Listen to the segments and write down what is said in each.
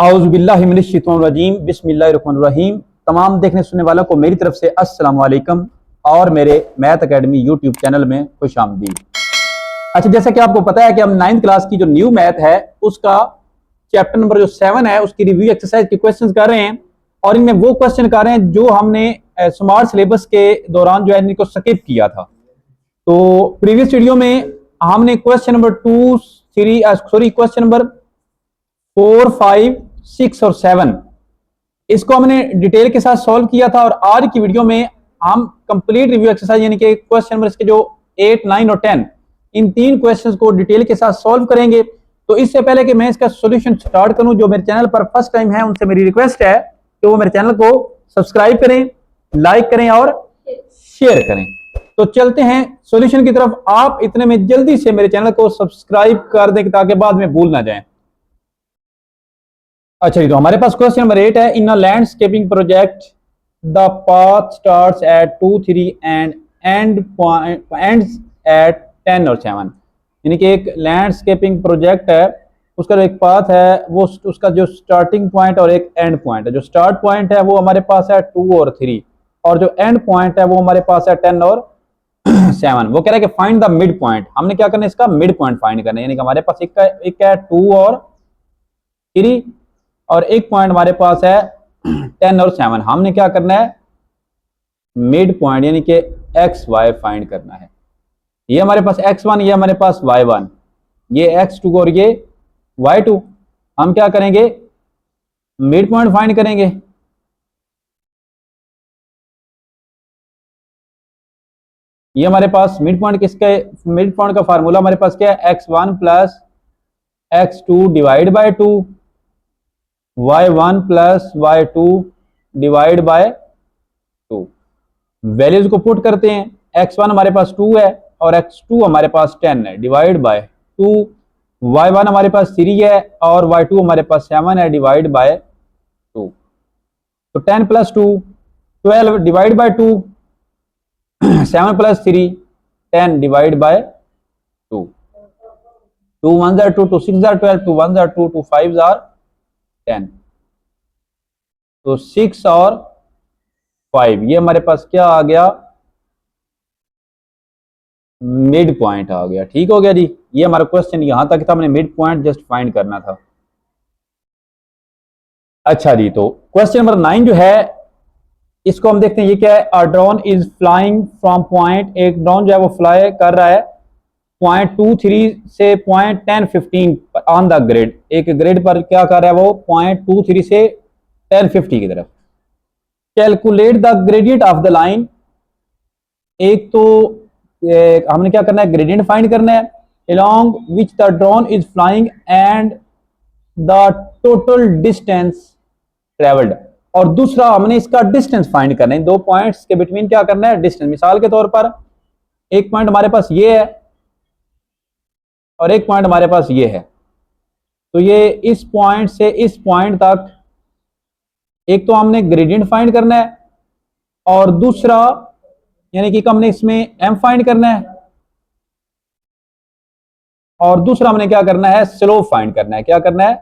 औज़ुबिल्लाहिमिनश्शैतानिर्रजीम बिस्मिल्लाहिर्रहमानिर्रहीम। तमाम देखने सुनने वालों को मेरी तरफ से अस्सलाम वालेकुम और मेरे मैथ एकेडमी यूट्यूब चैनल में खुश आमदीद। अच्छा, जैसा कि आपको पता है कि हम 9th क्लास की जो न्यू मैथ है उसका चैप्टर नंबर जो 7 है उसकी रिव्यू एक्सरसाइज के क्वेश्चंस कर रहे हैं और इनमें वो क्वेश्चन कर रहे हैं जो हमने स्मार्ट सिलेबस के दौरान जो है इनको स्किप किया था। तो प्रीवियस वीडियो में हमने क्वेश्चन नंबर क्वेश्चन नंबर 4, 5, 6 और 7 इसको हमने डिटेल के साथ सॉल्व किया था और आज की वीडियो में हम कंप्लीट रिव्यू एक्सरसाइज यानी कि क्वेश्चन नंबर इसके जो 8, 9 और 10 इन तीन क्वेश्चंस को डिटेल के साथ सॉल्व करेंगे। तो इससे पहले कि मैं इसका सॉल्यूशन स्टार्ट करूं, जो मेरे चैनल पर फर्स्ट टाइम है उनसे मेरी रिक्वेस्ट है कि वो मेरे चैनल को सब्सक्राइब करें, लाइक करें और शेयर करें। तो चलते हैं सॉल्यूशन की तरफ। आप इतने में जल्दी से मेरे चैनल को सब्सक्राइब कर दें ताकि बाद में भूल ना जाए। अच्छा जी, तो हमारे पास क्वेश्चन नंबर 8 है। In a landscaping project the path starts at 2, 3 and ends at 10 और 7। यानी कि एक लैंडस्केपिंग प्रोजेक्ट है, उसका जो एक पाथ है वो उसका जो स्टार्टिंग पॉइंट और एक एंड पॉइंट है। जो स्टार्ट पॉइंट है वो हमारे पास है 2 और 3 और जो एंड पॉइंट है वो हमारे पास है 10 और 7। वो कह रहा है कि फाइंड द मिड पॉइंट। हमने क्या करना है, इसका मिड पॉइंट फाइंड करना है। यानी कि हमारे पास एक है 2 और 3 और एक पॉइंट हमारे पास है 10 और 7। हमने क्या करना है, मिड पॉइंट यानी कि एक्स वाई फाइंड करना है। ये हमारे पास x1, ये हमारे पास y1, ये x2 और ये y2। हम क्या करेंगे, मिड पॉइंट फाइंड करेंगे। ये हमारे पास मिड पॉइंट किसका, मिड पॉइंट का फार्मूला हमारे पास क्या है, x1 plus x2 divide by 2, y1 plus y2 divide by 2। Values को पुट करते हैं। x1 हमारे पास 2 है और x2 हमारे पास 10 है डिवाइड बाय 2। y1 हमारे पास 3 है और y2 हमारे पास 7 है डिवाइड बाय 2। तो 10 plus 2 12 divide by 2, 7 plus 3 10 divide by 2। 2 1 are 2, 2 6 are 12, 2 1 are 2, 2 5 are 10। तो 6 और 5 ये हमारे पास क्या आ गया, मिड पॉइंट आ गया। ठीक हो गया जी, ये हमारा क्वेश्चन यहां तक था, हमने मिड पॉइंट जस्ट फाइंड करना था। अच्छा जी, तो क्वेश्चन नंबर 9 जो है इसको हम देखते हैं। ये क्या है, a drone is flying from point, एक ड्रोन जो है वो फ्लाई कर रहा है पॉइंट 2, 3 से पॉइंट 10, 15 ऑन द ग्रिड। एक ग्रिड पर क्या कर रहा है वो, पॉइंट 2, 3 से 10, 50 की तरफ। Calculate the gradient of the line. एक तो हमने क्या करना है, ग्रेडियंट फाइंड करना है along which the drone is flying and the total distance traveled। और दूसरा हमने इसका डिस्टेंस फाइंड करना है। दो पॉइंट्स के बिटवीन क्या करना है, डिस्टेंस। मिसाल के तौर पर एक पॉइंट हमारे पास ये है और एक पॉइंट हमारे पास ये है। तो ये इस पॉइंट से इस पॉइंट तक एक तो हमने ग्रेडियंट फाइंड करना है और दूसरा यानी कि हमने इसमें एम फाइंड करना है और दूसरा हमने क्या करना है, स्लोप फाइंड करना है। क्या करना है,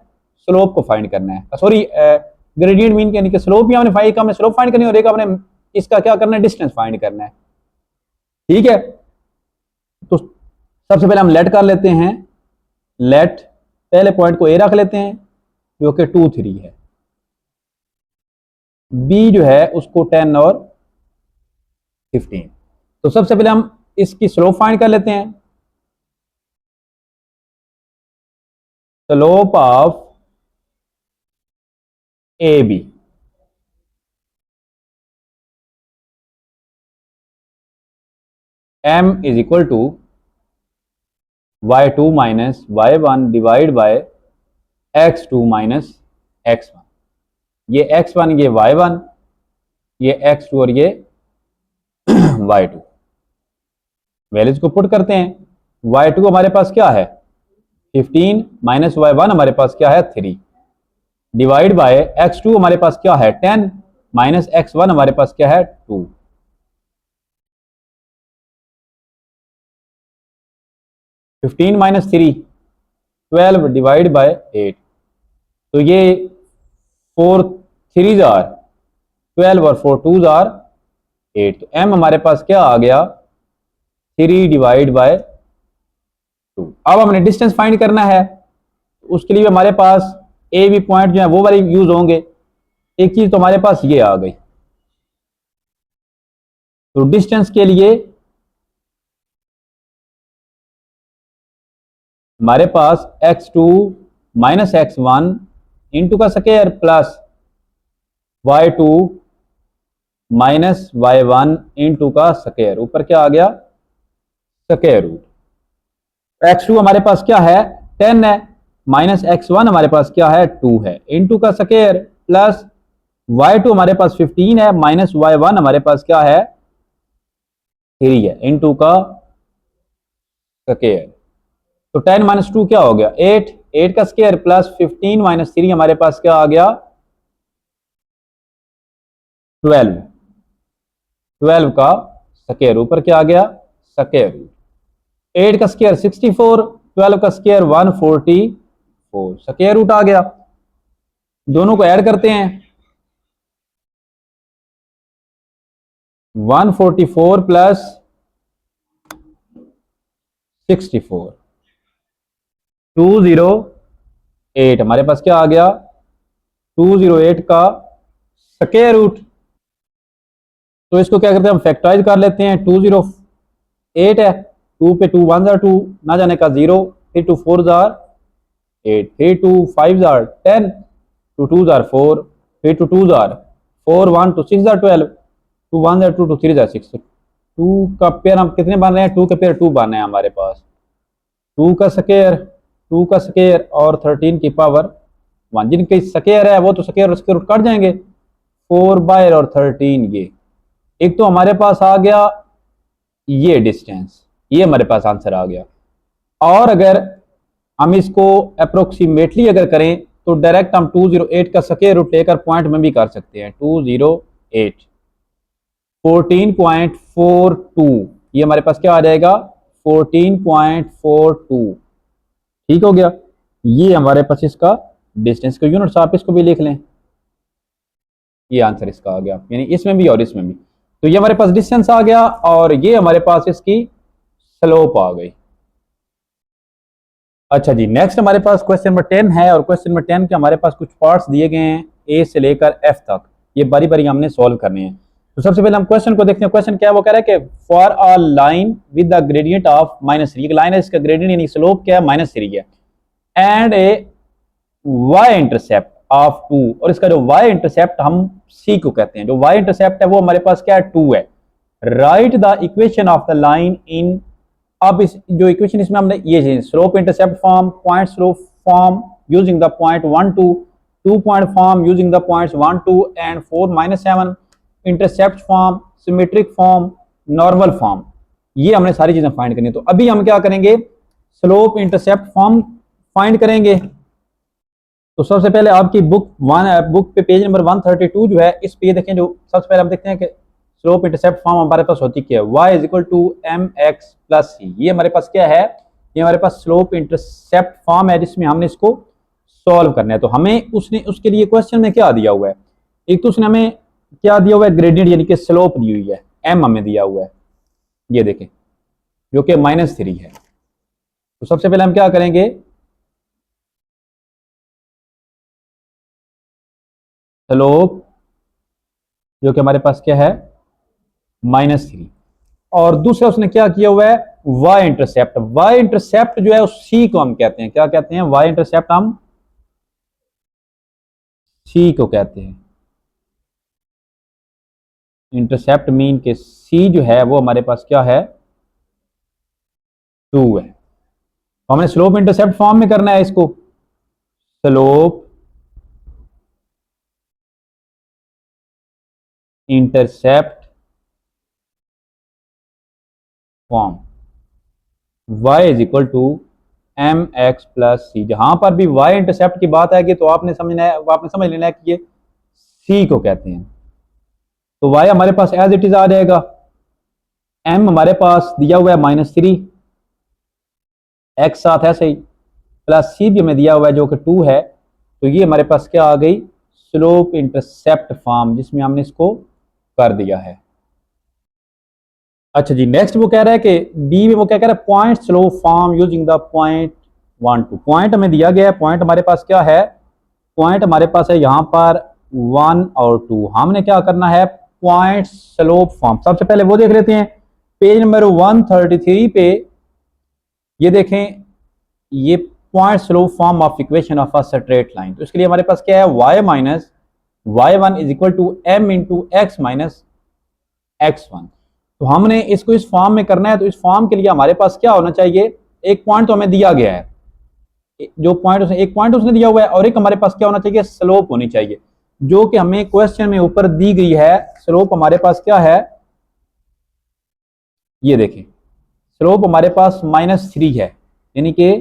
स्लोप को फाइंड करना है। सॉरी, ग्रेडियंट मीन यानी कि स्लोप भी हमने फाइंड, हमने स्लोप फाइंड करनी है और एक हमने इसका क्या करना है, डिस्टेंस फाइंड करना है। ठीक है, तो सबसे पहले हम लेट कर लेते हैं। लेट पहले पॉइंट को ए रख लेते हैं जो कि 2, 3 है। बी जो है उसको 10 और 15। तो सबसे पहले हम इसकी स्लोप फाइंड कर लेते हैं। Slope of A B, m is equal to y2 minus y1 divide by x2 minus x1। ये x1 ये y1, ये x2 और ये y2। वैल्यूज को पुट करते हैं। y2 हमारे पास क्या है 15 माइनस y1 हमारे पास क्या है 3 डिवाइड बाय x2 हमारे पास क्या है 10 माइनस x1 हमारे पास क्या है 2। 15 माइनस 3 12 डिवाइड बाय 8। तो ये 4 3s आर 12 और 4 2s आर 8। तो m हमारे पास क्या आ गया 3 डिवाइड बाय 2। अब हमने डिस्टेंस फाइंड करना है, उसके लिए हमारे पास ए बी पॉइंट जो है वो वाले यूज होंगे। एक चीज तो हमारे पास ये आ गई, तो डिस्टेंस के लिए हमारे पास x2 माइनस x1 इंटू का square plus y2 minus y1 into का स्क्वायर, ऊपर क्या आ गया स्क्वायर रूट। x2 हमारे पास क्या है 10 है, माइनस x1 हमारे पास क्या है 2 है, इंटू का स्क्वायर प्लस y2 हमारे पास 15 है, माइनस y1 हमारे पास क्या है 3 है, इंटू का स्क्वायर। तो 10 माइनस 2 क्या हो गया 8, 8 का स्क्वायर प्लस 15 माइनस 3 हमारे पास क्या आ गया 12, 12 का स्क्वायर, ऊपर क्या आ गया स्क्वायर रूट। 8 का स्क्वायर 64, 12 का स्क्वायर 144, स्क्वायर रूट आ गया। दोनों को ऐड करते हैं, 144 प्लस 64 208, हमारे पास क्या आ गया 208 का स्क्वायर रूट। तो इसको क्या करते हैं हम फैक्टराइज कर लेते हैं, 208 है, 2 पे 2 1 जार 2 ना जाने का 0, फिर 2 4 जार 8, फिर 2 5 जार 10, 2 2 जार 4, फिर 2 2 जार 4, 1 2 6 जार 12, 2 1 जार 2 2 3 जार 6। 2 का पेयर हम कितने बन रहे हैं 2 का पेयर 2 बन रहे हैं हमारे पास, 2 का स्क्वायर और 13 की पावर 1। जिनके स्क्वायर है वो तो स्क्वायर और स्क्वायर रूट कट जाएंगे, 4 बाय और 13 ये। एक तो हमारे पास आ गया ये डिस्टेंस, ये हमारे पास आंसर आ गया। और अगर हम इसको अप्रोक्सीमेटली अगर करें तो डायरेक्ट हम 208 का स्क्वायर रूट लेकर पॉइंट में भी कर सकते हैं, 208 14.42, ये हमारे पास क्या आ जाएगा 14.42। ठीक हो गया, ये हमारे पास इसका डिस्टेंस का यूनिट्स, आप इसको भी लिख लें, ये आंसर इसका आ गया, यानी इसमें भी और इसमें भी। तो ये हमारे पास डिस्टेंस आ गया और ये हमारे पास इसकी स्लोप आ गई। अच्छा जी, नेक्स्ट हमारे पास क्वेश्चन नंबर 10 है, और क्वेश्चन नंबर 10 के हमारे पास कुछ पार्ट्स दिए गए हैं ए से लेकर एफ तक, ये बारी बारी हमने सॉल्व करने हैं। तो सबसे पहले हम क्वेश्चन को देखते हैं। क्वेश्चन क्या है, वो कह रहा है कि for a line with the gradient of -3, एक लाइन है इसका ग्रेडियंट यानी स्लोप क्या है -3 है, and A y intercept of 2, और इसका जो y इंटरसेप्ट हम c को कहते हैं, जो y इंटरसेप्ट है वो हमारे पास क्या है 2 है। Right the equation of the line in, अब इस जो इक्वेशन इसमें हमने ये slope intercept form, point slope form using the point 1 2, 2 point form using the points 1 2 and 4 7, intercept form, symmetric form, normal form, ये हमने सारी चीजें फाइंड करनी है। तो अभी हम क्या करेंगे स्लोप इंटरसेप्ट फॉर्म फाइंड करेंगे। तो सबसे पहले आपकी बुक पे पेज नंबर 132 जो है, इस पे देखें, जो सबसे पहले हम देखते हैं कि स्लोप इंटरसेप्ट फॉर्म हमारे पास होती क्या है, y is equal to mx plus c। ये हमारे पास क्या है, ये हमारे पास स्लोप इंटरसेप्ट फॉर्म है जिसमें हमने इसको सॉल्व करना है। तो हमें उसके लिए क्वेश्चन में क्या दिया हुआ है, एक तो उसने हमें क्या दिया हुआ है ग्रेडियंट यानी कि स्लोप दी हुई है, m हमें दिया हुआ है, ये देखें जो कि -3 है। तो सबसे पहले हम क्या करेंगे स्लोप जो कि हमारे पास क्या है -3, और दूसरा उसने क्या किया हुआ है y इंटरसेप्ट। y इंटरसेप्ट जो है उस c को हम कहते हैं, क्या कहते हैं y इंटरसेप्ट हम c को कहते हैं। इंटरसेप्ट मीन के c जो है वो हमारे पास क्या है 2 है। तो हमने स्लोप इंटरसेप्ट फॉर्म में करना है इसको, slope intercept form y is equal to mx plus c। जहां पर भी y इंटरसेप्ट की बात आएगी तो आपने समझ लेना है कि ये c को कहते हैं। तो y हमारे पास एज इट इज आ जाएगा, m हमारे पास दिया हुआ है -3, x साथ है सही, प्लस c भी हमें दिया हुआ है जो कि 2 है, तो ये हमारे पास क्या आ गई, स्लोप इंटरसेप्ट फॉर्म, जिसमें हमने इसको कर दिया है। अच्छा जी, नेक्स्ट वो कह रहा है कि बी में वो क्या कह रहा है, point slope form using the point 1 2। Point हमें दिया गया है, पॉइंट हमारे पास क्या है, पॉइंट हमारे पास है यहाँ पर 1 और 2। हमने क्या करना है, पॉइंट स्लोप फॉर्म। सबसे पहले वो देख लेते हैं, पेज नंबर 133 पे ये देखें, ये point slope form of equation of a straight line. तो इसके लिए हमारे पास क्या है, y minus y1 is equal to m into x minus x1। तो हमने इसको इस फॉर्म में करना है, तो इस फॉर्म के लिए हमारे पास क्या होना चाहिए, एक पॉइंट तो हमें दिया गया है, जो पॉइंट उसने एक पॉइंट उसने दिया हुआ है, और एक हमारे पास क्या होना चाहिए, स्लोप होनी चाहिए, जो कि हमें क्वेश्चन में ऊपर दी गई है। स्लोप हमारे पास क्या है, ये देखें, स्लोप हमारे पास -3 है, यानी कि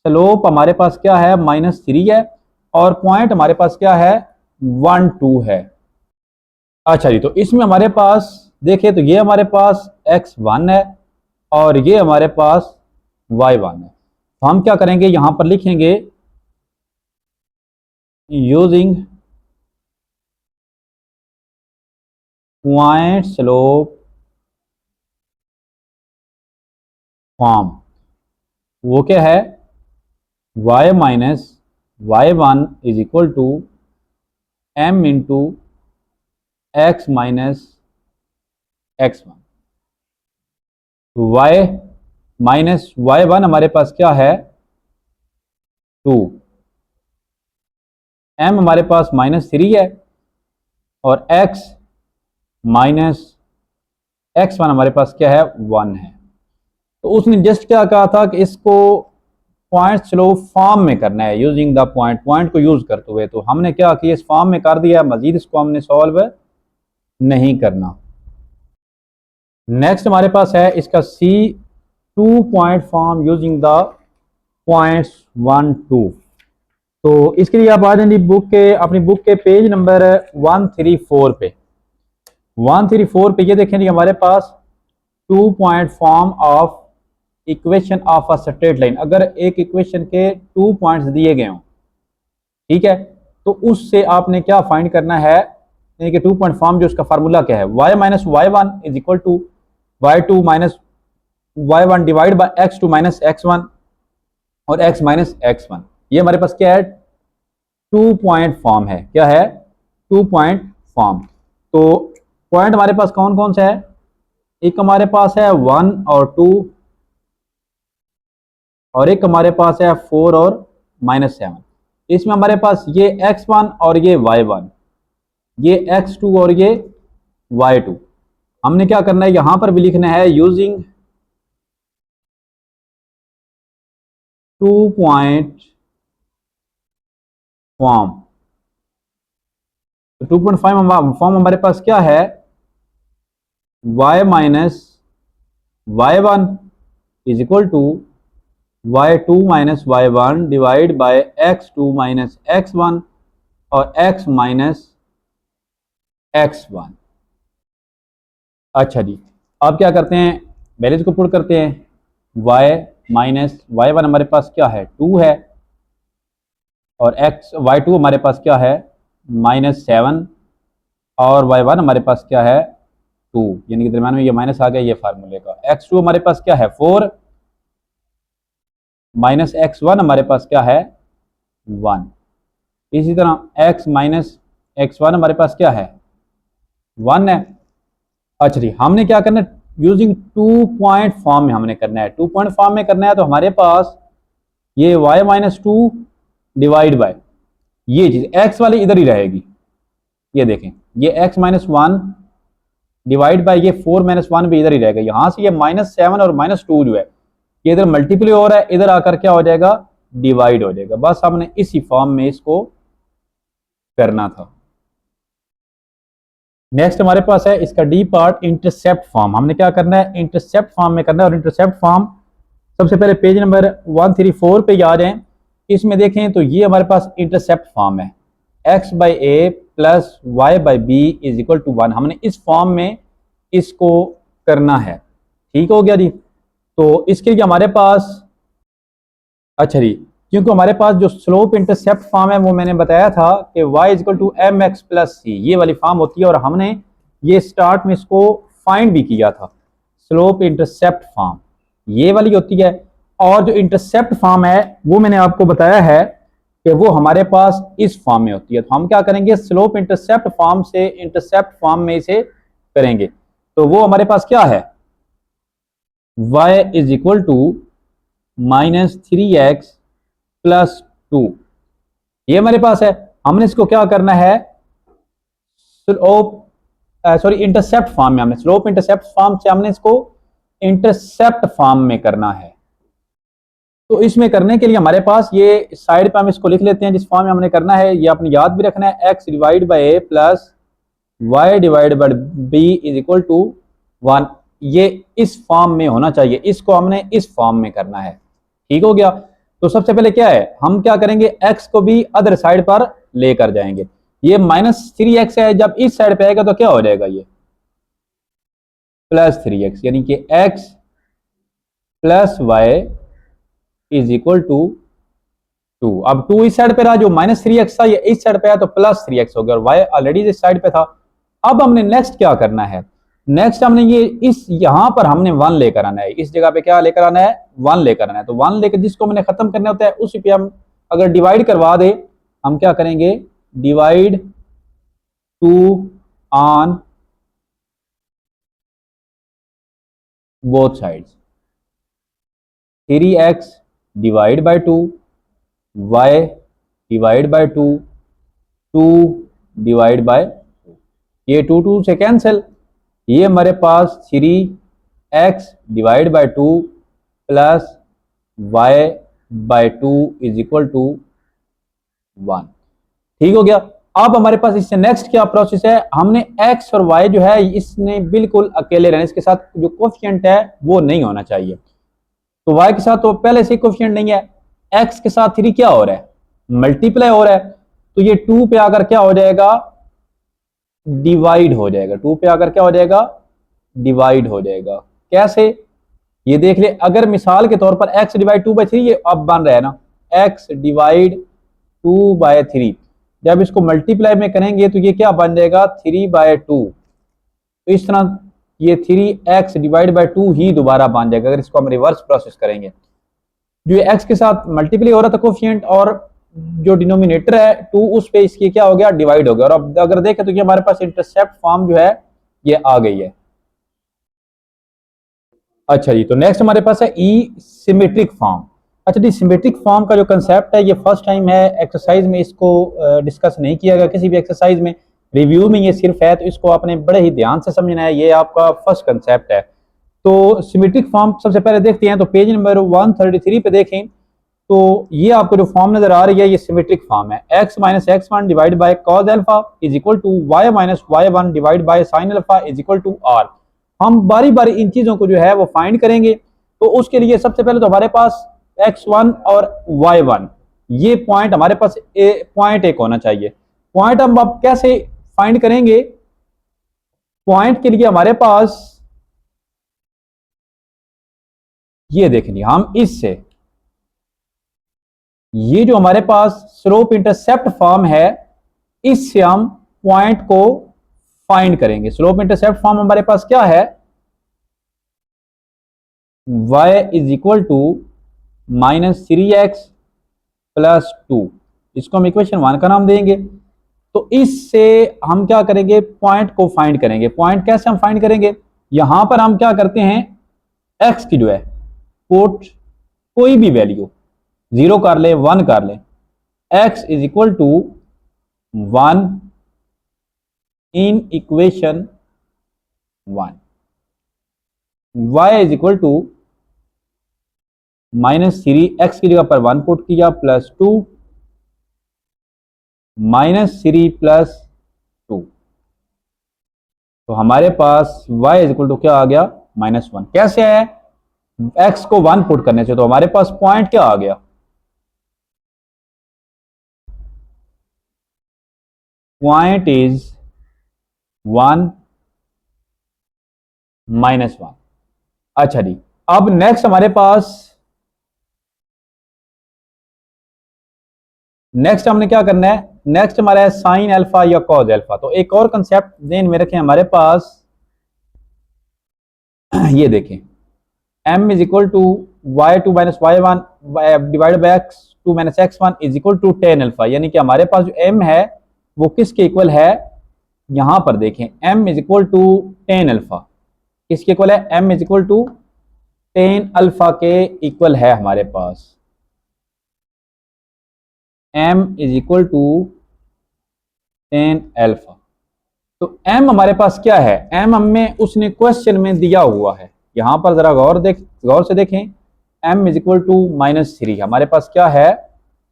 स्लोप हमारे पास क्या है, -3 है, और पॉइंट हमारे पास क्या है, 1 2 है। अच्छा जी, तो इसमें हमारे पास देखिए, तो ये हमारे पास x1 है और ये हमारे पास y1 है। तो हम क्या करेंगे, यहां पर लिखेंगे यूजिंग पॉइंट स्लोप फॉर्म। वो क्या है, y minus y1 is equal to m into x minus x1। तो y माइनस y1 हमारे पास क्या है, 2, m हमारे पास -3 है, और x माइनस x1 हमारे पास क्या है, 1 है। तो उसने जस्ट क्या कहा था कि इसको पॉइंट स्लोप फॉर्म में करना है, यूजिंग द पॉइंट, पॉइंट को यूज करते हुए। तो हमने क्या किया, इस फॉर्म में कर दिया, मजीद इसको हमने सॉल्व नहीं करना। नेक्स्ट हमारे पास है इसका C2 point form using the points 1 2। तो इसके लिए आप आ जाएंगे बुक के, अपनी बुक के पेज नंबर 134 पे। 134 पे ये देखें जी, हमारे पास 2 point form of equation of a straight line. अगर एक इक्वेशन के 2 पॉइंट्स दिए गए हों, ठीक है, तो उससे आपने क्या फाइंड करना है, यानी कि 2 पॉइंट फॉर्म, जो उसका फार्मूला क्या है, y minus y1 is equal to y2 minus y1 divide by x2 minus x1 और x माइनस x1। ये हमारे पास क्या है, 2 पॉइंट फॉर्म है। क्या है, 2 पॉइंट फॉर्म। तो पॉइंट हमारे पास कौन कौन सा है, एक हमारे पास है 1 और 2, और एक हमारे पास है 4 और -7। इसमें हमारे पास ये x1 और ये y1, ये x2 और ये y2। हमने क्या करना है, यहां पर भी लिखना है यूजिंग 2 पॉइंट फॉर्म। तो 2 पॉइंट फॉर्म हमारे पास क्या है, y minus y1 is equal to y2 minus y1 divide by x2 minus x1 और x माइनस x1। अच्छा जी, अब क्या करते हैं, पहले इसको पुट करते हैं, y माइनस y1 हमारे पास क्या है, 2 है, और y2 हमारे पास क्या है, -7, और y1 हमारे पास क्या है, 2, यानी कि दरम्यान में ये माइनस आ गया, ये फार्मूले का। x2 हमारे पास क्या है, 4, माइनस x1 हमारे पास क्या है, 1। इसी तरह x माइनस x1 हमारे पास क्या है, 1 है। अच्छा जी, हमने क्या करना है, यूजिंग 2 पॉइंट फॉर्म में हमने करना है। 2 पॉइंट फॉर्म में करना है, तो हमारे पास ये y माइनस 2 डिवाइड बाय ये चीज x वाली इधर ही रहेगी। ये देखें, ये x माइनस 1 डिवाइड बाय ये 4 माइनस 1 भी इधर ही रहेगा। यहां से ये -7 और -2 जो है, ये इधर मल्टीप्लाई हो रहा है, इधर आकर क्या हो जाएगा, डिवाइड हो जाएगा। बस हमने इसी फॉर्म में इसको करना था। नेक्स्ट हमारे पास है इसका डी पार्ट, इंटरसेप्ट फॉर्म। हमने क्या करना है, इंटरसेप्ट फॉर्म में करना है। और इंटरसेप्ट फॉर्म सबसे पहले पेज नंबर 134 पे आ जाएं। इसमें देखें तो ये हमारे पास इंटरसेप्ट फॉर्म है, x by a plus y by b is equal to 1। हमने इस फॉर्म में इसको करना है, ठीक हो गया जी। तो इसके लिए हमारे पास, अच्छा जी, क्योंकि हमारे पास जो स्लोप इंटरसेप्ट फॉर्म है वो मैंने बताया था कि y equal to M X plus C, ये वाली फॉर्म होती है, और हमने ये स्टार्ट में इसको फाइंड भी किया था। स्लोप इंटरसेप्ट फॉर्म ये वाली होती है, और जो इंटरसेप्ट फॉर्म है वो मैंने आपको बताया है कि वो हमारे पास इस फॉर्म में होती है। तो हम क्या करेंगे, स्लोप इंटरसेप्ट फॉर्म से इंटरसेप्ट फॉर्म में इसे करेंगे। तो वो हमारे पास क्या है, y is equal to -3x plus 2, ये हमारे पास है। हमने इसको क्या करना है, स्लोप सॉरी इंटरसेप्ट फॉर्म में, हमने स्लोप इंटरसेप्ट फॉर्म से हमने इसको इंटरसेप्ट फॉर्म में करना है। तो इसमें करने के लिए हमारे पास ये साइड पे हम इसको लिख लेते हैं जिस फॉर्म में हमने करना है। ये आपने याद भी रखना है, x divide by a plus y divide by b is equal to 1, ये इस फॉर्म में होना चाहिए, इसको हमने इस फॉर्म में करना है। ठीक हो गया। तो सबसे पहले क्या है, हम क्या करेंगे, x को भी अदर साइड पर लेकर जाएंगे। ये -3x है, जब इस साइड पे आएगा तो क्या हो जाएगा, ये +3x, यानी कि x plus y is equal to 2। अब 2 इस साइड पे रहा, जो -3x था ये इस साइड पे आया तो +3x हो गया, और y ऑलरेडी इस साइड पे था। अब हमने नेक्स्ट क्या करना है, नेक्स्ट हमने ये इस यहां पर हमने 1 लेकर आना है, इस जगह पे क्या लेकर आना है, 1 लेकर आना है। तो 1 लेकर जिसको मैंने खत्म करना होता है उसी पे हम अगर डिवाइड करवा दे, हम क्या करेंगे, divide 2 on both sides, 3x divide by 2, y divide by 2, 2 divide by, ये 2 से कैंसिल, ये हमारे पास 3x divide by 2 plus y by 2 is equal to 1। ठीक हो गया। अब हमारे पास इससे नेक्स्ट क्या प्रोसेस है, हमने x और y जो है इसने बिल्कुल अकेले रहना, इसके साथ जो कोफिशिएंट है वो नहीं होना चाहिए। तो y के साथ तो पहले से कोफिशिएंट नहीं है, x के साथ 3 क्या हो रहा है, मल्टीप्लाई हो रहा है। तो ये 2 पे आकर क्या हो जाएगा, डिवाइड हो जाएगा, 2 पे आकर क्या हो जाएगा, डिवाइड हो जाएगा। कैसे, ये देख ले, अगर मिसाल के तौर पर x डिवाइड 2/3 ये अब बन रहा है ना, x डिवाइड 2/3, जब इसको मल्टीप्लाई में करेंगे तो ये क्या बन जाएगा, 3/2। तो इस तरह ये 3x डिवाइड बाई 2 ही दोबारा बन जाएगा अगर इसको हम रिवर्स प्रोसेस करेंगे। जो x के साथ मल्टीप्लाई हो रहा था कोफिशिएंट, और जो डिनोमिनेटर है 2 उस पे इसकी क्या हो गया, डिवाइड हो गया। और अब अगर देखें तो ये हमारे पास इंटरसेप्ट फॉर्म जो है ये आ गई है। अच्छा जी, तो नेक्स्ट हमारे पास है ई सिमेट्रिक फॉर्म। अच्छा जी, सिमेट्रिक फॉर्म का जो कंसेप्ट है ये फर्स्ट टाइम है एक्सरसाइज में, इसको डिस्कस नहीं किया गया किसी भी एक्सरसाइज में, रिव्यू में ये सिर्फ है, तो इसको आपने बड़े ही ध्यान से समझना है, ये आपका फर्स्ट कंसेप्ट है। तो सिमेट्रिक फॉर्म सबसे पहले देखते हैं, तो पेज नंबर 133 पे देखें तो ये आपको जो फॉर्म नजर आ रही है ये सिमेट्रिक फॉर्म है, x minus x1 divide by cos alpha is equal to y minus y1 divide by sine alpha is equal to r। हम बारी बारी इन चीजों को जो है वो फाइंड करेंगे। तो उसके लिए सबसे पहले तो हमारे पास x1 और y1 ये पॉइंट हमारे पास पॉइंट एक होना चाहिए। पॉइंट हम अब कैसे फाइंड करेंगे, पॉइंट के लिए हमारे पास ये देखेंगे, हम इससे ये जो हमारे पास स्लोप इंटरसेप्ट फॉर्म है इससे हम पॉइंट को फाइंड करेंगे। स्लोप इंटरसेप्ट फॉर्म हमारे पास क्या है, y is equal to -3x plus 2, इसको हम इक्वेशन 1 का नाम देंगे। तो इससे हम क्या करेंगे, पॉइंट को फाइंड करेंगे। पॉइंट कैसे हम फाइंड करेंगे, यहां पर हम क्या करते हैं, x की जो है पुट कोई भी वैल्यू 0 कर ले, 1 कर ले, x is equal to 1 in equation 1, y is equal to -3, x की जगह पर 1 पुट किया, प्लस 2 -3 प्लस 2, तो हमारे पास y इज इक्वल टू क्या आ गया, -1। कैसे आया, x को 1 पुट करने से, तो हमारे पास पॉइंट क्या आ गया, पॉइंट इज 1 -1। अच्छा जी, अब नेक्स्ट हमारे पास नेक्स्ट हमने क्या करना है, नेक्स्ट हमारा है साइन अल्फा या कॉज अल्फा। तो एक और कंसेप्ट ध्यान में रखें हमारे पास, ये देखें m is equal to y2 minus y1 divide by x2 minus x1 is equal to tan alpha. यानी कि हमारे पास जो m है वो किसके इक्वल है, यहां पर देखें m is equal to tan alpha. किसके इक्वल है, m is equal to tan alpha के इक्वल है हमारे पास। m is equal to tan alpha. तो m हमारे पास क्या है, m हमें उसने क्वेश्चन में दिया हुआ है। यहां पर जरा गौर से देखें, m is equal to minus three हमारे पास क्या है,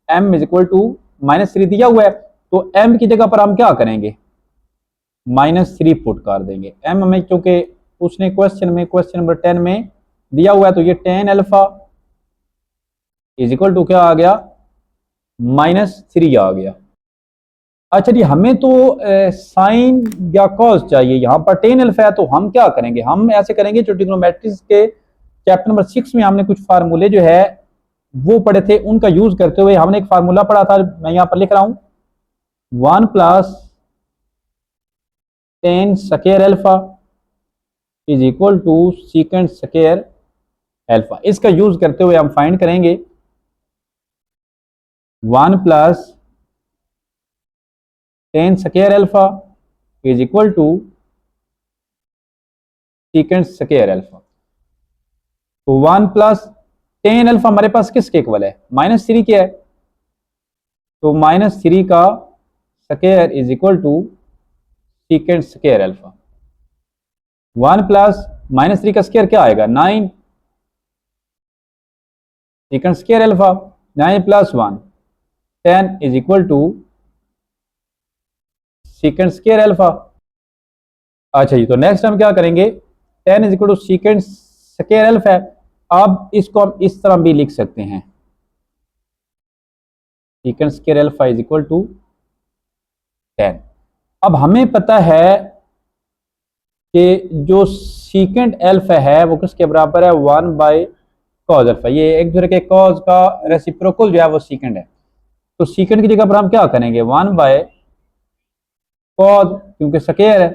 m is equal to minus three दिया हुआ है। तो m की जगह पर हम क्या करेंगे, माइनस थ्री पुट कर देंगे। m हमें क्योंकि उसने क्वेश्चन नंबर 10 में दिया हुआ है, तो ये tan alpha is equal to क्या आ गया, माइनस थ्री आ गया। अच्छा जी, हमें तो साइन या कॉस चाहिए, यहाँ पर टेन अल्फा है। तो हम क्या करेंगे, हम ऐसे करेंगे जो ट्रिग्नोमेट्रिक्स के चैप्टर नंबर 6 में हमने कुछ फार्मूले जो है वो पढ़े थे, उनका यूज करते हुए हमने एक फार्मूला पढ़ा था, मैं यहाँ पर लिख रहा हूँ, one plus tan square alpha is equal to secant square alpha. इसका यूज करते हुए हम फाइंड करेंगे one plus tan square alpha is equal to secant square alpha. तो वन प्लस टेन अल्फा हमारे पास किसके इक्वल है, माइनस थ्री के है। तो माइनस थ्री का square is equal to secant square alpha. One plus minus three का स्क्वायर क्या आएगा, nine, secant square alpha, nine plus one ten is equal to secant square alpha. अच्छा जी, तो नेक्स्ट हम क्या करेंगे, ten is equal to secant square alpha है। अब इसको हम इस तरह भी लिख सकते हैं, secant square alpha is equal to ten. अब हमें पता है कि जो सीकेंड अल्फा है वो किसके बराबर है, वन बाई कॉज अल्फा। ये एक दूसरे के कॉज का रेसिप्रोकल जो है वो सीकेंड है। तो सीकेंड की जगह पर हम क्या करेंगे, वन बाय कॉज, क्योंकि स्क्वायर है,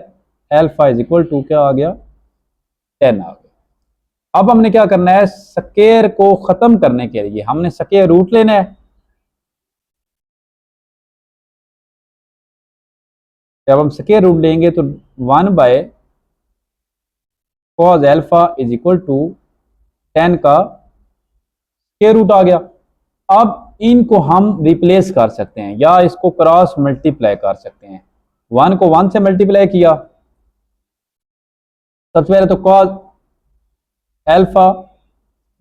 अल्फा इज इक्वल टू क्या आ गया, टेन आ गया। अब हमने क्या करना है, स्क्वायर को खत्म करने के लिए हमने स्क्वायर रूट लेना है। जब हम स्क्वायर रूट लेंगे तो one by cos alpha is equal to ten का स्क्वायर रूट आ गया। अब इनको हम रिप्लेस कर सकते हैं या इसको क्रॉस मल्टीप्लाई कर सकते हैं। वन को वन से मल्टीप्लाई किया, सबसे पहले तो कॉज अल्फा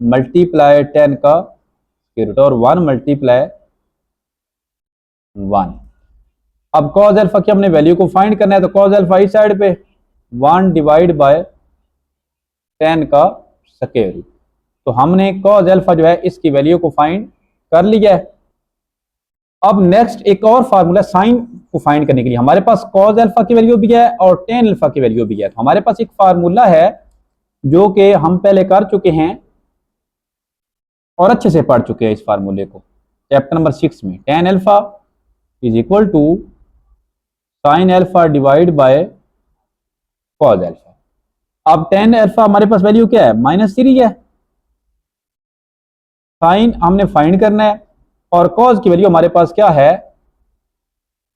मल्टीप्लाई टेन का स्क्वायर रूट और वन मल्टीप्लाई वन। अब कॉज अल्फा की हमने वैल्यू को फाइंड करना है, तो कॉज अल्फा इस साइड पे वन डिवाइड बाय टेन का स्क्वायर रूट। तो हमने कॉज अल्फा जो है इसकी वैल्यू को फाइंड कर लिया है। अब नेक्स्ट एक और फार्मूला साइन को फाइंड करने के लिए, हमारे पास कॉज अल्फा की वैल्यू भी है और टेन अल्फा की वैल्यू भी है। तो हमारे पास एक फार्मूला है जो कि हम पहले कर चुके हैं और अच्छे से पढ़ चुके हैं इस फार्मूले को चैप्टर नंबर 6 में। Tan alpha is equal to sine alpha divide by cos alpha. अब टेन अल्फा हमारे पास वैल्यू क्या है, माइनस थ्री है। साइन हमने फाइंड करना है और कॉज की वैल्यू हमारे पास क्या है,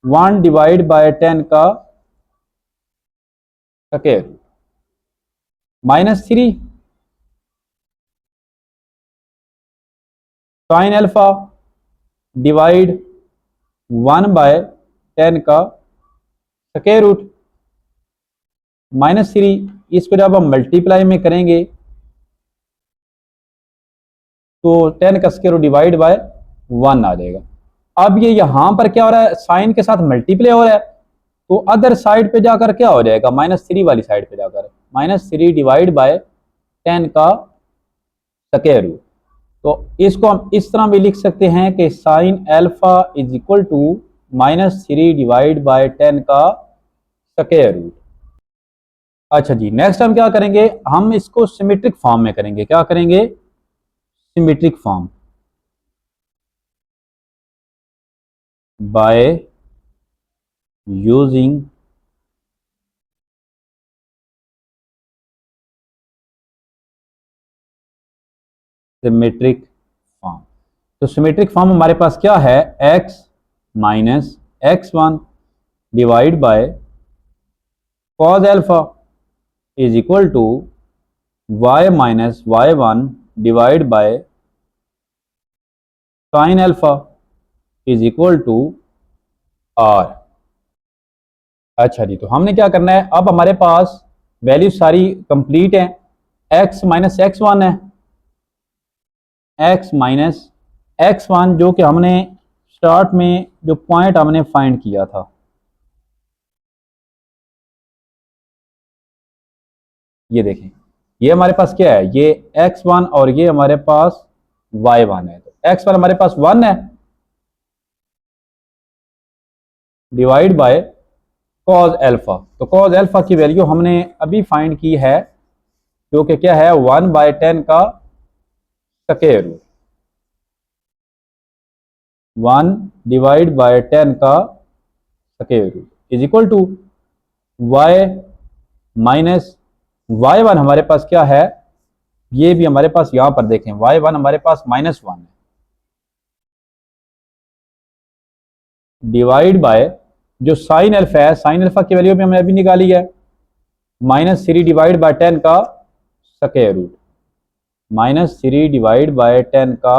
वन डिवाइड बाय टेन का square minus three sine alpha divide one by ten का स्क्वायर रूट माइनस थ्री। इसको जब हम मल्टीप्लाई में करेंगे तो टेन का square root divide by one आ जाएगा। अब ये यहां पर क्या हो रहा है, साइन के साथ मल्टीप्लाई हो रहा है, तो अदर साइड पे जाकर क्या हो जाएगा, माइनस थ्री वाली साइड पे जाकर minus three divide by ten का स्क्वायर रूट। तो इसको हम इस तरह भी लिख सकते हैं कि sine alpha is equal to minus three divide by ten का स्क्वायर रूट। अच्छा जी, नेक्स्ट हम क्या करेंगे, हम इसको सिमेट्रिक फॉर्म में करेंगे। क्या करेंगे, symmetric form. By using symmetric form. तो सिमेट्रिक फॉर्म हमारे पास क्या है, x minus x1 divide by cos alpha is equal to y minus y1 divide by sine alpha is equal to r। अच्छा जी, तो हमने क्या करना है, अब हमारे पास वैल्यू सारी कंप्लीट है। x माइनस x1 है, x माइनस x1 जो कि हमने स्टार्ट में जो पॉइंट हमने फाइंड किया था, ये देखें, ये हमारे पास क्या है, ये x1 और ये हमारे पास y1 है। तो x1 हमारे पास 1 है डिवाइड बाय कॉज एल्फा। तो कॉज एल्फा की वैल्यू हमने अभी फाइंड की है, जो कि क्या है 1/10 का स्क्वायर रूट, 1 डिवाइड बाय 10 का square root is equal to y minus y1 हमारे पास क्या है, ये भी हमारे पास यहां पर देखें y1 हमारे पास -1 है डिवाइड बाय जो साइन अल्फा है, साइन अल्फा की वैल्यू भी हमने अभी निकाली है, -3 डिवाइड बाय 10 का स्क्वायर रूट, -3 डिवाइड बाय 10 का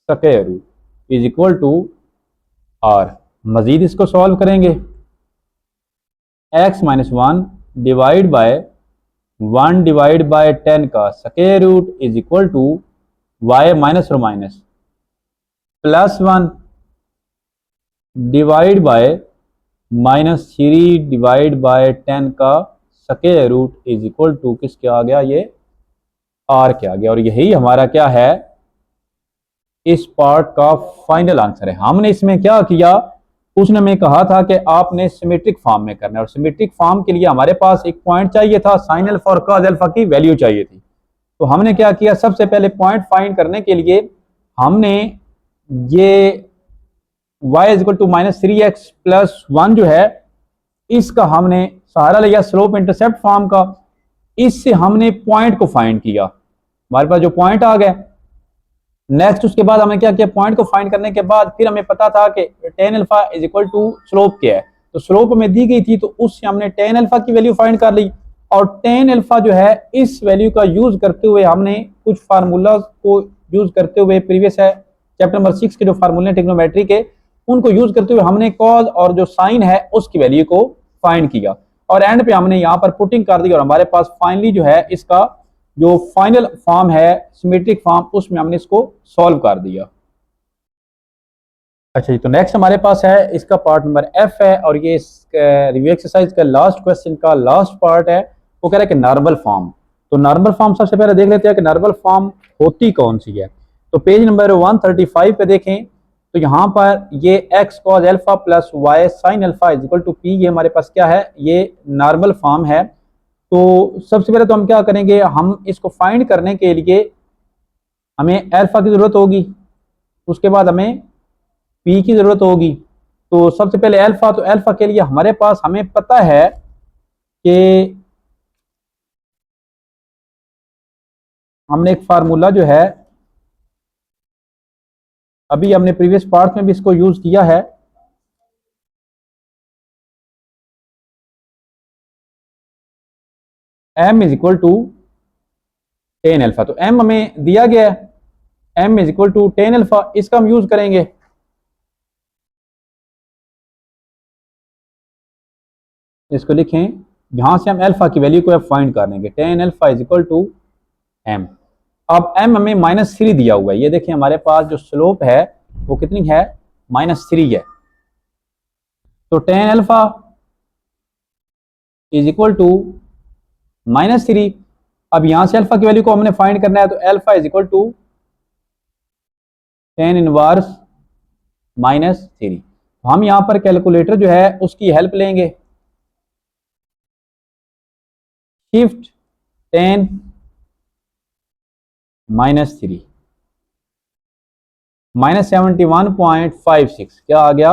square root is equal to r। मजीद इसको सॉल्व करेंगे, x minus 1 divide by 1 divide by 10 का square root is equal to y minus और minus +1 divide by -3 divide by 10 का square root is equal to किसके आ गया, ये r के आ गया। और यही हमारा क्या है, इस पार्ट का फाइनल आंसर है। हमने इसमें क्या किया, उसने हमें कहा था कि आपने सिमेट्रिक फॉर्म में करना है, और सिमेट्रिक फॉर्म के लिए हमारे पास एक पॉइंट चाहिए था, साइन अल्फा और कॉस अल्फा की वैल्यू चाहिए थी। तो हमने क्या किया, सबसे पहले पॉइंट फाइंड करने के लिए हमने ये y is equal to -3x + 1 जो है, इसका हमने सहारा लिया स्लोप इंटरसेप्ट फॉर्म का, इससे हमने पॉइंट को फाइंड किया, हमारे पास जो पॉइंट आ गया। नेक्स्ट उसके बाद हमने क्या किया, पॉइंट को फाइंड करने के बाद फिर हमें पता था कि tan alpha is equal to slope क्या है, तो स्लोप हमें दी गई थी, तो उससे हमने tan अल्फा की वैल्यू फाइंड कर ली। और tan अल्फा जो है, इस वैल्यू का यूज करते हुए हमने कुछ फार्मूला को यूज करते हुए, प्रीवियस है चैप्टर नंबर 6 के जो फार्मूले ट्रिग्नोमेट्री के, उनको यूज करते हुए हमने कॉज और जो साइन है उसकी वैल्यू को फाइंड किया, और एंड पे हमने यहाँ पर पुटिंग कर दी, और हमारे पास फाइनली जो है इसका जो फाइनल फॉर्म है सिमेट्रिक फॉर्म, उसमें हमने इसको सॉल्व कर दिया। अच्छा जी, तो नेक्स्ट हमारे पास है इसका पार्ट नंबर एफ है, और ये रिव्यू एक्सरसाइज का लास्ट क्वेश्चन का लास्ट पार्ट है। वो कह रहा है कि नॉर्मल फॉर्म। तो नॉर्मल फॉर्म सबसे पहले देख लेते हैं कि नॉर्मल फॉर्म होती कौन सी है। तो पेज नंबर 135 पे देखें, तो यहाँ पर ये x cos alpha plus y sin alpha is equal to p, ये हमारे पास क्या है, ये नॉर्मल फॉर्म है। तो सबसे पहले तो हम क्या करेंगे, हम इसको फाइंड करने के लिए हमें अल्फा की जरूरत होगी, उसके बाद हमें पी की जरूरत होगी। तो सबसे पहले अल्फा, तो अल्फा के लिए हमारे पास हमें पता है कि हमने एक फार्मूला जो है, अभी हमने प्रीवियस पार्ट में भी इसको यूज किया है, m is equal to tan alpha. तो m हमें दिया गया है, m is equal to tan alpha, इसका हम यूज करेंगे। इसको लिखें, यहां से हम अल्फा की वैल्यू को फाइंड कर लेंगे, tan alpha is equal to m। अब m हमें -3 दिया हुआ है, ये देखिए हमारे पास जो स्लोप है वो कितनी है, -3 है। तो tan alpha is equal to -3। अब यहां से अल्फा की वैल्यू को हमने फाइंड करना है, तो alpha is equal to tan inverse -3। हम यहां पर कैलकुलेटर जो है उसकी हेल्प लेंगे, शिफ्ट टेन -3, -71.56 क्या आ गया,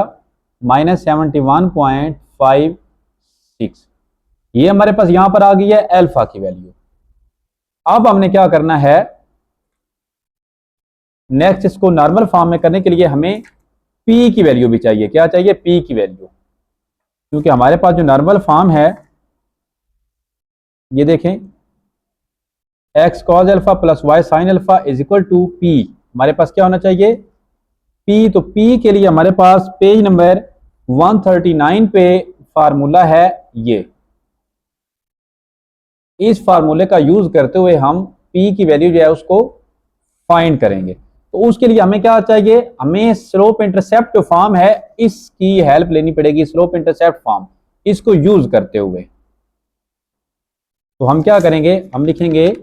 -71.56। ये हमारे पास यहां पर आ गई है अल्फा की वैल्यू। अब हमने क्या करना है, नेक्स्ट इसको नॉर्मल फॉर्म में करने के लिए हमें पी की वैल्यू भी चाहिए। क्या चाहिए, पी की वैल्यू, क्योंकि हमारे पास जो नॉर्मल फॉर्म है ये देखें, x cos alpha plus y sin alpha is equal to p. हमारे पास क्या होना चाहिए, पी। तो पी के लिए हमारे पास पेज नंबर 139 पे फार्मूला है ये। इस फार्मूले का यूज करते हुए हम पी की वैल्यू जो है उसको फाइंड करेंगे। तो उसके लिए हमें क्या चाहिए, हमें स्लोप इंटरसेप्ट जो फॉर्म है इसकी हेल्प लेनी पड़ेगी, स्लोप इंटरसेप्ट फॉर्म, इसको यूज करते हुए। तो हम क्या करेंगे, हम लिखेंगे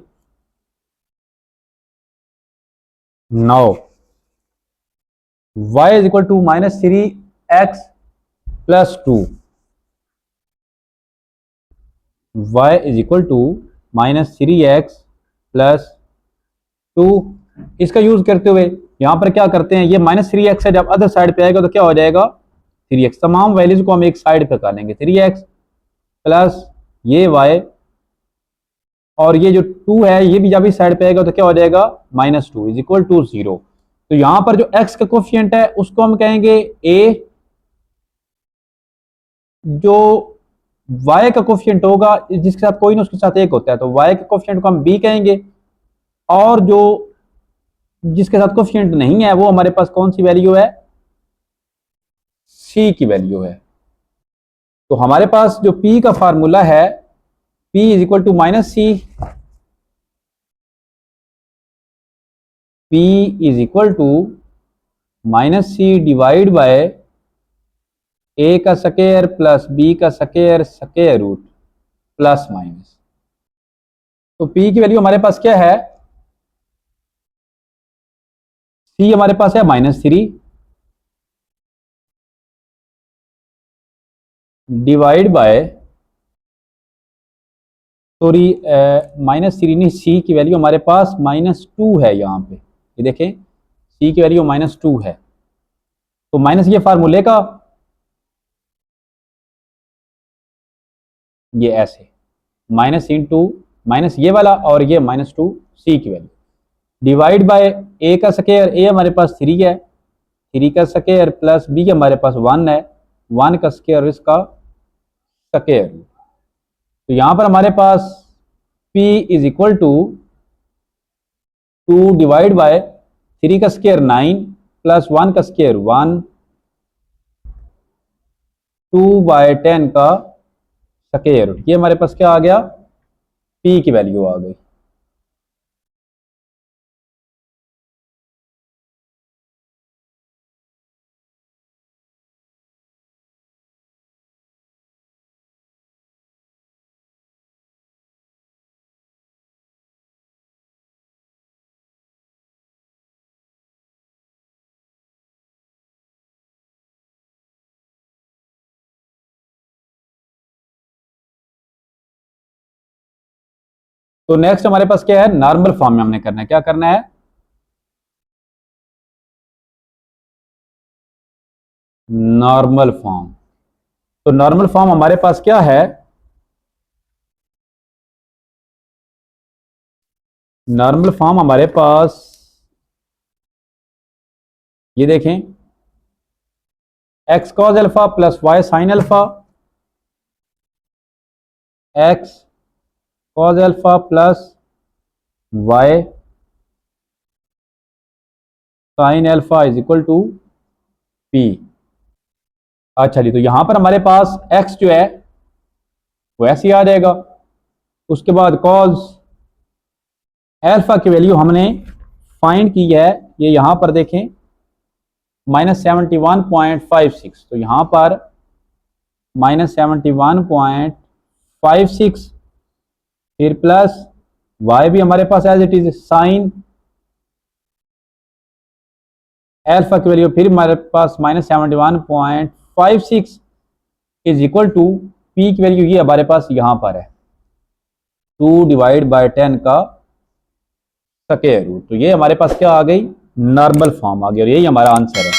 now y is equal to -3x plus 2, y is equal to -3x plus 2। इसका यूज करते हुए यहां पर क्या करते हैं, ये -3x है, जब अदर साइड पे आएगा तो क्या हो जाएगा 3x। तमाम वैल्यूज को हम एक साइड पे कर लेंगे, 3x प्लस ये y, और ये जो 2 है ये भी जब इस साइड पे आएगा तो क्या हो जाएगा -2 इज इक्वल टू 0। तो यहां पर जो x का कोफिशिएंट है उसको हम कहेंगे a, जो y का कोफिशिएंट होगा जिसके साथ कोई ना उसके साथ एक होता है तो y के कोफिशिएंट को हम b कहेंगे, और जो जिसके साथ कोफिशिएंट नहीं है वो हमारे पास कौन सी वैल्यू है, c की वैल्यू है। तो हमारे पास जो p का फार्मूला है p is equal to -c, p is equal to -c divide by a का स्क्वायर प्लस b का square square root plus minus. तो p की वैल्यू हमारे पास क्या है, c हमारे पास है -3 डिवाइड बाय, सॉरी -3 नहीं, c की वैल्यू हमारे पास -2 है यहाँ पे, ये देखें c की वैल्यू -2 है। तो माइनस ये फार्मूले का, ये ऐसे माइनस इंटू माइनस ये वाला और ये -2 c की वैल्यू डिवाइड बाय a का स्क्वायर, a हमारे पास 3 है, 3 का स्क्वायर प्लस b हमारे पास 1 है, 1 का स्क्वायर इसका स्क्वायर। तो यहां पर हमारे पास p is equal to 2 divide by 3 का स्क्वायर 9 प्लस 1 का स्क्वायर 1, 2/10 का स्क्वायर रूट। ये हमारे पास क्या आ गया, p की वैल्यू आ गई। तो नेक्स्ट हमारे पास क्या है, नॉर्मल फॉर्म में हमने करना है। क्या करना है, नॉर्मल फॉर्म। तो नॉर्मल फॉर्म हमारे पास क्या है, नॉर्मल फॉर्म हमारे पास ये देखें, x cos alpha plus y sin alpha, x cos alpha plus y sin alpha is equal to p. अच्छा जी, तो यहां पर हमारे पास x जो है वो ऐसे ही आ जाएगा। उसके बाद कॉज अल्फा की वैल्यू हमने फाइंड की है, ये यहां पर देखें -71.56। तो यहां पर -71.56, फिर प्लस y भी हमारे पास as it is sine alpha की वैल्यू, फिर हमारे पास -71.56 इज इक्वल टू p की वैल्यू ये हमारे पास यहां पर है 2 डिवाइड बाय 10 का स्क्वायर रूट। तो ये हमारे पास क्या आ गई, नॉर्मल फॉर्म आ गया और यही हमारा आंसर है।